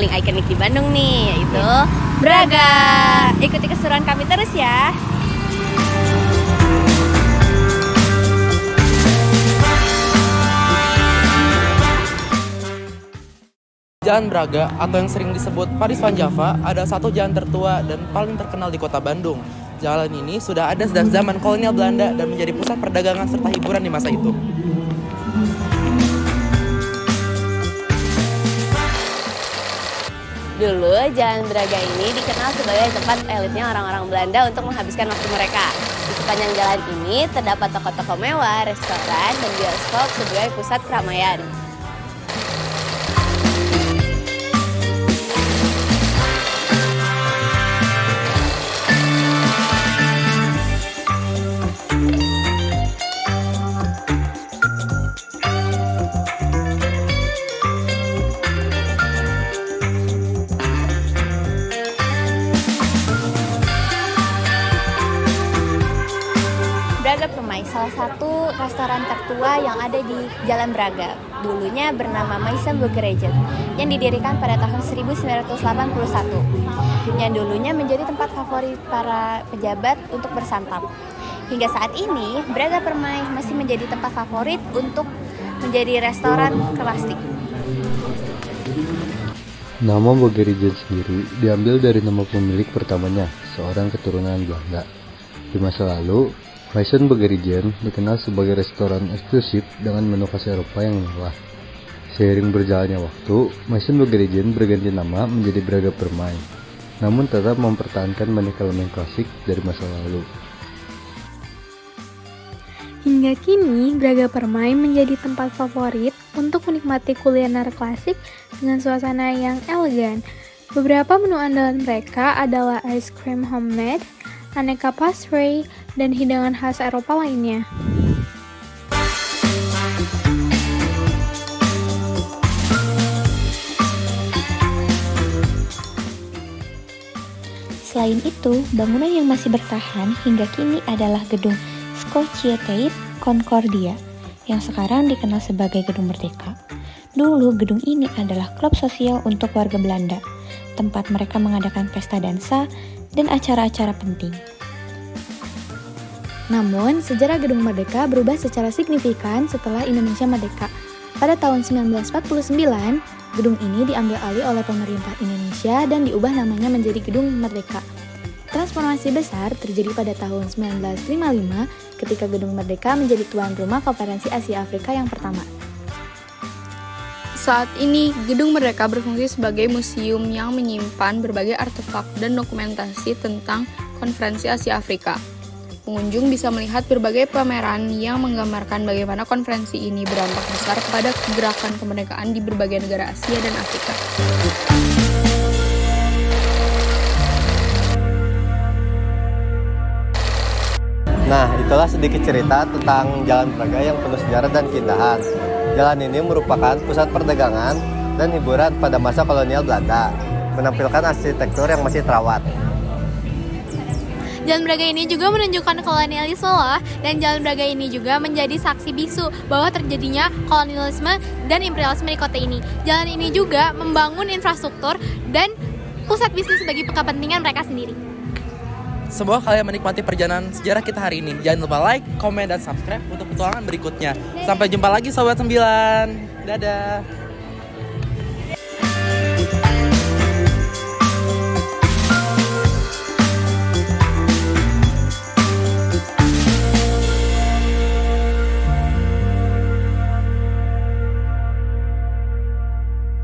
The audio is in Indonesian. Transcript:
paling ikonik di Bandung nih, yaitu Braga. Ikuti keseruan kami terus ya. Jalan Braga atau yang sering disebut Paris Van Java adalah satu jalan tertua dan paling terkenal di kota Bandung. Jalan ini sudah ada sejak zaman kolonial Belanda dan menjadi pusat perdagangan serta hiburan di masa itu. Dulu Jalan Braga ini dikenal sebagai tempat elitnya orang-orang Belanda untuk menghabiskan waktu mereka. Di sepanjang jalan ini terdapat toko-toko mewah, restoran, dan bioskop sebagai pusat keramaian. Braga Permai, salah satu restoran tertua yang ada di Jalan Braga. Dulunya bernama Maison Bouguereau yang didirikan pada tahun 1981. Yang dulunya menjadi tempat favorit para pejabat untuk bersantap. Hingga saat ini, Braga Permai masih menjadi tempat favorit untuk menjadi restoran klasik. Nama Bouguereau sendiri diambil dari nama pemilik pertamanya, seorang keturunan Belanda. Di masa lalu, Maison Bouguereau dikenal sebagai restoran eksklusif dengan menu khas Eropa yang mewah. Seiring berjalannya waktu, Maison Bouguereau berganti nama menjadi Braga Permai, namun tetap mempertahankan banyak elemen klasik dari masa lalu. Hingga kini, Braga Permai menjadi tempat favorit untuk menikmati kuliner klasik dengan suasana yang elegan. Beberapa menu andalan mereka adalah ice cream homemade, aneka pastry, dan hidangan khas Eropa lainnya. Selain itu, bangunan yang masih bertahan hingga kini adalah gedung Société Concordia, yang sekarang dikenal sebagai Gedung Merdeka. Dulu, gedung ini adalah klub sosial untuk warga Belanda, tempat mereka mengadakan pesta dansa dan acara-acara penting. Namun, sejarah Gedung Merdeka berubah secara signifikan setelah Indonesia merdeka. Pada tahun 1949, gedung ini diambil alih oleh pemerintah Indonesia dan diubah namanya menjadi Gedung Merdeka. Transformasi besar terjadi pada tahun 1955 ketika Gedung Merdeka menjadi tuan rumah Konferensi Asia Afrika yang pertama. Saat ini, Gedung Merdeka berfungsi sebagai museum yang menyimpan berbagai artefak dan dokumentasi tentang Konferensi Asia Afrika. Pengunjung bisa melihat berbagai pameran yang menggambarkan bagaimana konferensi ini berdampak besar kepada gerakan kemerdekaan di berbagai negara Asia dan Afrika. Nah, itulah sedikit cerita tentang Jalan Braga yang penuh sejarah dan keindahan. Jalan ini merupakan pusat perdagangan dan hiburan pada masa kolonial Belanda, menampilkan arsitektur yang masih terawat. Jalan Braga ini juga menunjukkan kolonialisme loh, dan Jalan Braga ini juga menjadi saksi bisu bahwa terjadinya kolonialisme dan imperialisme di kota ini. Jalan ini juga membangun infrastruktur dan pusat bisnis bagi kepentingan mereka sendiri. Semoga kalian menikmati perjalanan sejarah kita hari ini. Jangan lupa like, komen, dan subscribe untuk petualangan berikutnya. Sampai jumpa lagi Sobat 9. Dadah.